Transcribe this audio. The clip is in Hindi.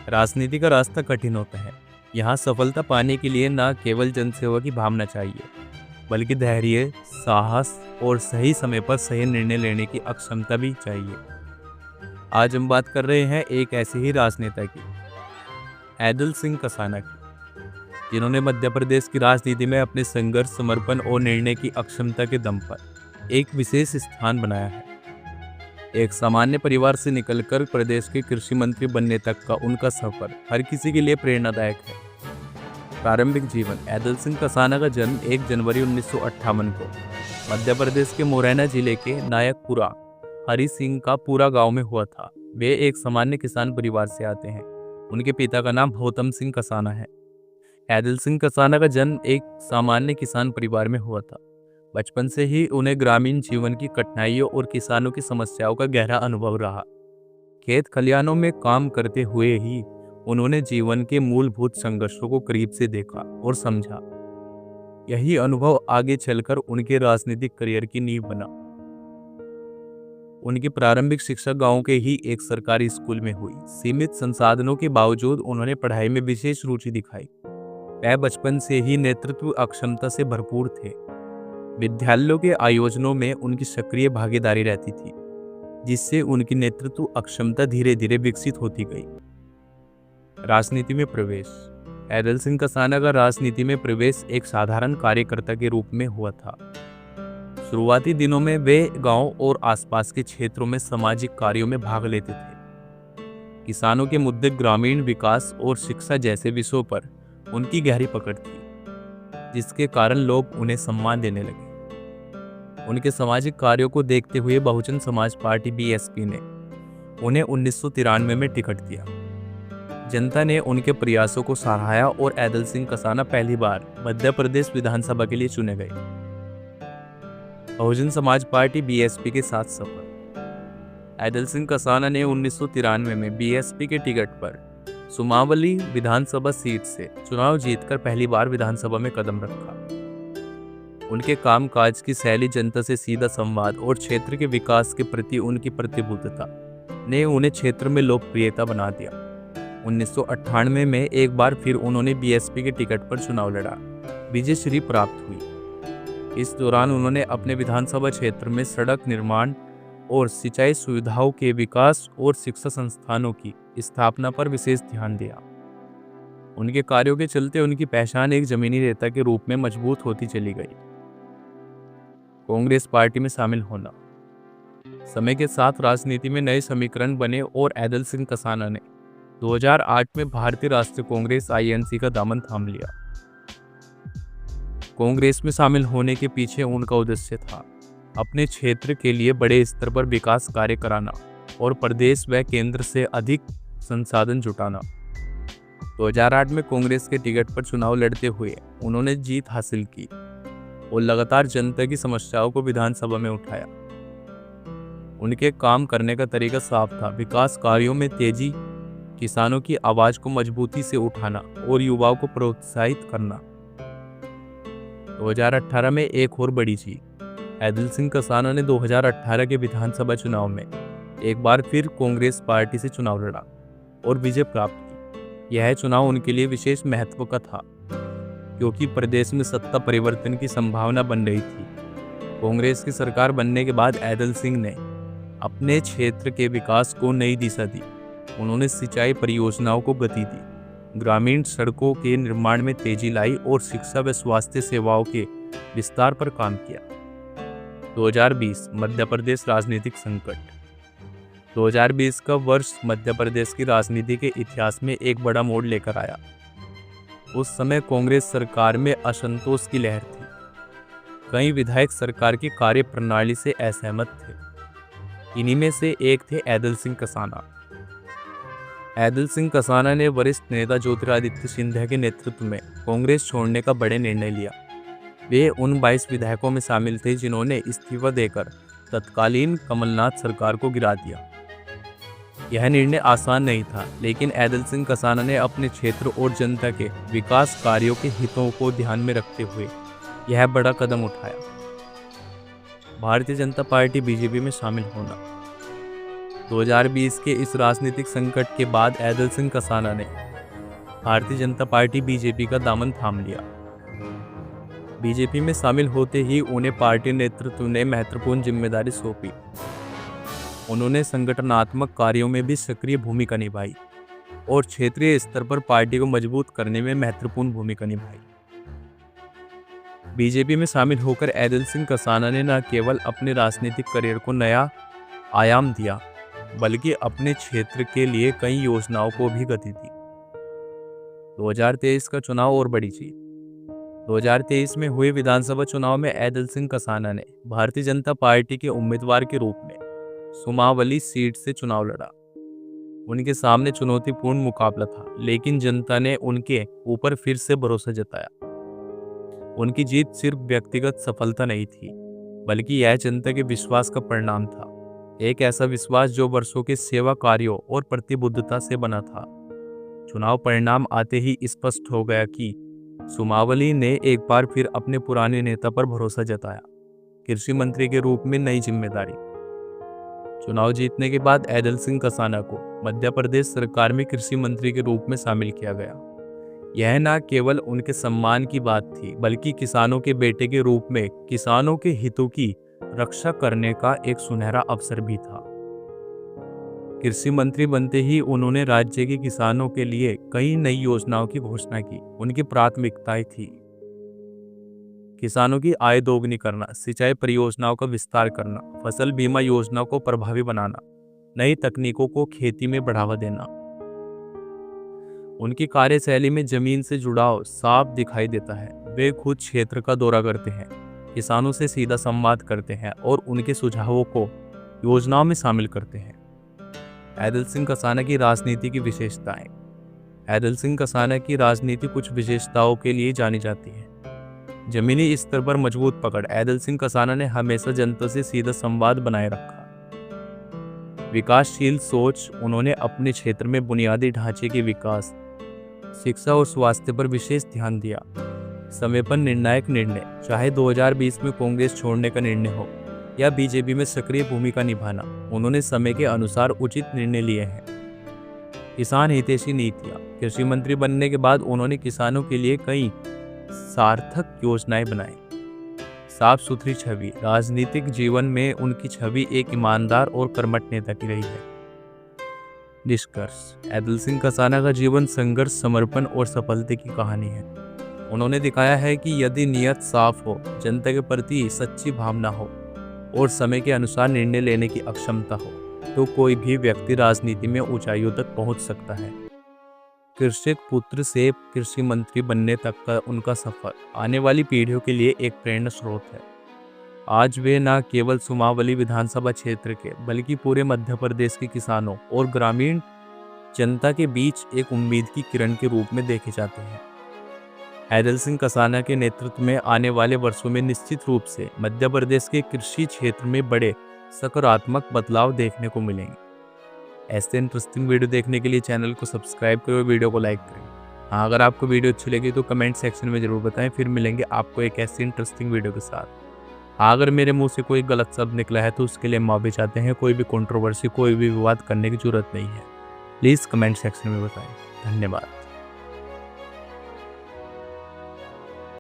राजनीति का रास्ता कठिन होता है। यहाँ सफलता पाने के लिए न केवल जनसेवा की भावना चाहिए, बल्कि धैर्य, साहस और सही समय पर सही निर्णय लेने की अक्षमता भी चाहिए। आज हम बात कर रहे हैं एक ऐसे ही राजनेता की, ऐदल सिंह कसाना की, जिन्होंने मध्य प्रदेश की राजनीति में अपने संघर्ष, समर्पण और निर्णय की अक्षमता के दम पर एक विशेष स्थान बनाया है। एक सामान्य परिवार से निकलकर प्रदेश के कृषि मंत्री बनने तक का उनका सफर हर किसी के लिए प्रेरणादायक है। प्रारंभिक जीवन। ऐदल सिंह कसाना का जन्म 1 जनवरी 1958 को मध्य प्रदेश के मुरैना जिले के नायकपुरा हरि सिंह का पूरा गांव में हुआ था। वे एक सामान्य किसान परिवार से आते हैं। उनके पिता का नाम गौतम सिंह कसाना है। ऐदल सिंह कसाना का जन्म एक सामान्य किसान परिवार में हुआ था। बचपन से ही उन्हें ग्रामीण जीवन की कठिनाइयों और किसानों की समस्याओं का गहरा अनुभव रहा। खेत खलिहानों में काम करते हुए ही उन्होंने जीवन के मूलभूत संघर्षों को करीब से देखा और समझा। यही अनुभव आगे चलकर उनके राजनीतिक करियर की नींव बना। उनकी प्रारंभिक शिक्षा गांव के ही एक सरकारी स्कूल में हुई। सीमित संसाधनों के बावजूद उन्होंने पढ़ाई में विशेष रुचि दिखाई। वह बचपन से ही नेतृत्व अक्षमता से भरपूर थे। विद्यालयों के आयोजनों में उनकी सक्रिय भागीदारी रहती थी, जिससे उनकी नेतृत्व अक्षमता धीरे धीरे विकसित होती गई। राजनीति में प्रवेश। ऐदल सिंह कसाना का राजनीति में प्रवेश एक साधारण कार्यकर्ता के रूप में हुआ था। शुरुआती दिनों में वे गांव और आसपास के क्षेत्रों में सामाजिक कार्यों में भाग लेते थे। किसानों के मुद्दे, ग्रामीण विकास और शिक्षा जैसे विषयों पर उनकी गहरी पकड़ थी, जिसके कारण लोग उन्हें सम्मान देने लगे। उनके सामाजिक कार्यों को देखते हुए बहुजन समाज पार्टी बीएसपी ने उन्हें 1993 में टिकट दिया। जनता ने उनके प्रयासों को सराहा और ऐदल सिंह कसाना पहली बार मध्य प्रदेश विधानसभा के लिए चुने गए। बहुजन समाज पार्टी बीएसपी के साथ सफर। ऐदल सिंह कसाना ने 1993 में बीएसपी के टिकट पर सुमावली विधानसभा सीट से चुनाव जीतकर पहली बार विधानसभा में कदम रखा। उनके कामकाज की शैली, जनता से सीधा संवाद और क्षेत्र के विकास के प्रति उनकी प्रतिबद्धता ने उन्हें क्षेत्र में लोकप्रियता बना दिया। 1998 में एक बार फिर उन्होंने बीएसपी के टिकट पर चुनाव लड़ा। विजय श्री प्राप्त हुई। इस दौरान उन्होंने अपने विधानसभा क्षेत्र में सड़क निर्माण और सिंचाई सुविधाओं के विकास और शिक्षा संस्थानों की स्थापना पर विशेष ध्यान दिया। उनके कार्यों के चलते उनकी पहचान एक जमीनी नेता के रूप में मजबूत होती चली गई। कांग्रेस पार्टी में शामिल होना। समय के साथ राजनीति में नए समीकरण बने और ऐदल सिंह कसाना ने 2008 में भारतीय राष्ट्रीय कांग्रेस आईएनसी का दामन थाम लिया। कांग्रेस में शामिल होने के पीछे उनका उद्देश्य था अपने क्षेत्र के लिए बड़े स्तर पर विकास कार्य कराना और प्रदेश व केंद्र से अधिक संसाधन जुटाना। 2008 में कांग्रेस के टिकट पर चुनाव लड़ते हुए उन्होंने जीत हासिल की और लगातार जनता की समस्याओं को विधानसभा में उठाया। उनके काम करने का तरीका साफ था: विकास कार्यों में तेजी, किसानों की आवाज को मजबूती से उठाना और युवाओं को प्रोत्साहित करना। 2018 में एक और बड़ी जीत। ऐदल सिंह कसाना ने 2018 के विधानसभा चुनाव में एक बार फिर कांग्रेस पार्टी से चुनाव लड़ा और विजय प्राप्त की। यह चुनाव उनके लिए विशेष महत्व का था, क्योंकि प्रदेश में सत्ता परिवर्तन की संभावना बन रही थी। कांग्रेस की सरकार बनने के बाद ऐदल सिंह ने अपने क्षेत्र के विकास को नई दिशा दी। उन्होंने सिंचाई परियोजनाओं को गति दी, ग्रामीण सड़कों के निर्माण में तेजी लाई और शिक्षा व स्वास्थ्य सेवाओं के विस्तार पर काम किया। 2020 मध्य प्रदेश राजनीतिक संकट। 2020 का वर्ष मध्य प्रदेश की राजनीति के इतिहास में एक बड़ा मोड़ लेकर आया। उस समय कांग्रेस सरकार में असंतोष की लहर थी। कई विधायक सरकार की कार्य प्रणाली से असहमत थे। इन्हीं में से एक थे ऐदल सिंह कसाना। ऐदल सिंह कसाना ने वरिष्ठ नेता ज्योतिरादित्य सिंधिया के नेतृत्व में कांग्रेस छोड़ने का बड़े निर्णय लिया। वे उन 22 विधायकों में शामिल थे जिन्होंने इस्तीफा देकर तत्कालीन कमलनाथ सरकार को गिरा दिया। यह निर्णय आसान नहीं था, लेकिन ऐदल सिंह कसाना ने अपने क्षेत्र और जनता के विकास कार्यों के हितों को ध्यान में रखते हुए यह बड़ा कदम उठाया। भारतीय जनता पार्टी बीजेपी में शामिल होना। 2020 के इस राजनीतिक संकट के बाद ऐदल सिंह कसाना ने भारतीय जनता पार्टी बीजेपी का दामन थाम लिया। बीजेपी में शामिल होते ही उन्हें पार्टी नेतृत्व ने महत्वपूर्ण जिम्मेदारी सौंपी। उन्होंने संगठनात्मक कार्यों में भी सक्रिय भूमिका निभाई और क्षेत्रीय स्तर पर पार्टी को मजबूत करने में महत्वपूर्ण भूमिका निभाई। बीजेपी में शामिल होकर ऐदल सिंह कसाना ने न केवल अपने राजनीतिक करियर को नया आयाम दिया, बल्कि अपने क्षेत्र के लिए कई योजनाओं को भी गति दी। 2023 का चुनाव और बड़ी जीत। 2023 में हुए विधानसभा चुनाव में ऐदल सिंह कसाना ने भारतीय जनता पार्टी के उम्मीदवार के रूप में सुमावली सीट से चुनाव लड़ा। उनके सामने चुनौतीपूर्ण मुकाबला था, लेकिन जनता ने उनके ऊपर फिर से भरोसा जताया। उनकी जीत सिर्फ व्यक्तिगत सफलता नहीं थी, बल्कि यह जनता के विश्वास का परिणाम था। एक ऐसा विश्वास जो वर्षों के सेवा कार्यों और प्रतिबद्धता से बना था। चुनाव परिणाम आते ही स्पष्ट हो गया कि सुमावली ने एक बार फिर अपने पुराने नेता पर भरोसा जताया। कृषि मंत्री के रूप में नई जिम्मेदारी। चुनाव जीतने के बाद ऐदल सिंह कसाना को मध्य प्रदेश सरकार में कृषि मंत्री के रूप में शामिल किया गया। यह न केवल उनके सम्मान की बात थी, बल्कि किसानों के बेटे के रूप में किसानों के हितों की रक्षा करने का एक सुनहरा अवसर भी था। कृषि मंत्री बनते ही उन्होंने राज्य के किसानों के लिए कई नई योजनाओं की घोषणा की। उनकी प्राथमिकताएं थी किसानों की आय दोगुनी करना, सिंचाई परियोजनाओं का विस्तार करना, फसल बीमा योजना को प्रभावी बनाना, नई तकनीकों को खेती में बढ़ावा देना। उनकी कार्यशैली में जमीन से जुड़ाव साफ दिखाई देता है। वे खुद क्षेत्र का दौरा करते हैं, किसानों से सीधा संवाद करते हैं और उनके सुझावों को योजनाओं में शामिल करते हैं। ऐदल सिंह कसाना की राजनीति की विशेषताएं। ऐदल सिंह कसाना की राजनीति कुछ विशेषताओं के लिए जानी जाती है। जमीनी स्तर पर मजबूत पकड़। ऐदल सिंह कसाना ने हमेशा जनता से सीधा संवाद बनाए रखा। विकासशील सोच। उन्होंने अपने क्षेत्र में बुनियादी ढांचे के विकास, शिक्षा और स्वास्थ्य पर विशेष ध्यान दिया। समय पर निर्णायक निर्णय, चाहे 2020 में कांग्रेस छोड़ने का निर्णय हो या बीजेपी में सक्रिय भूमिका निभाना, उन्होंने समय के अनुसार उचित निर्णय लिए हैं। किसान हितैषी नीतियां। कृषि मंत्री बनने के बाद उन्होंने किसानों के लिए कई सार्थक योजनाएं बनाई। साफ सुथरी छवि। राजनीतिक जीवन में उनकी छवि एक ईमानदार और कर्मठ नेता की रही है। निष्कर्ष। ऐदल सिंह कसाना का जीवन संघर्ष, समर्पण और सफलता की कहानी है। उन्होंने दिखाया है कि यदि नियत साफ हो, जनता के प्रति सच्ची भावना हो और समय के अनुसार निर्णय लेने की अक्षमता हो, तो कोई भी व्यक्ति राजनीति में ऊंचाइयों तक पहुंच सकता है। कृषक पुत्र से कृषि मंत्री बनने तक का उनका सफर आने वाली पीढ़ियों के लिए एक प्रेरणा स्रोत है। आज वे न केवल सुमावली विधानसभा क्षेत्र के, बल्कि पूरे मध्य प्रदेश के किसानों और ग्रामीण जनता के बीच एक उम्मीद की किरण के रूप में देखे जाते हैं। ऐदल सिंह कसाना के नेतृत्व में आने वाले वर्षों में निश्चित रूप से मध्य प्रदेश के कृषि क्षेत्र में बड़े सकारात्मक बदलाव देखने को मिलेंगे। ऐसे इंटरेस्टिंग वीडियो देखने के लिए चैनल को सब्सक्राइब करें और वीडियो को लाइक करें। हाँ, अगर आपको वीडियो अच्छी लगी तो कमेंट सेक्शन में जरूर बताएं। फिर मिलेंगे आपको एक ऐसी इंटरेस्टिंग वीडियो के साथ। हाँ, अगर मेरे मुंह से कोई गलत शब्द निकला है तो उसके लिए माफी चाहते हैं। कोई भी कंट्रोवर्सी, कोई भी विवाद करने की जरूरत नहीं है। प्लीज़ कमेंट सेक्शन में बताएं। धन्यवाद।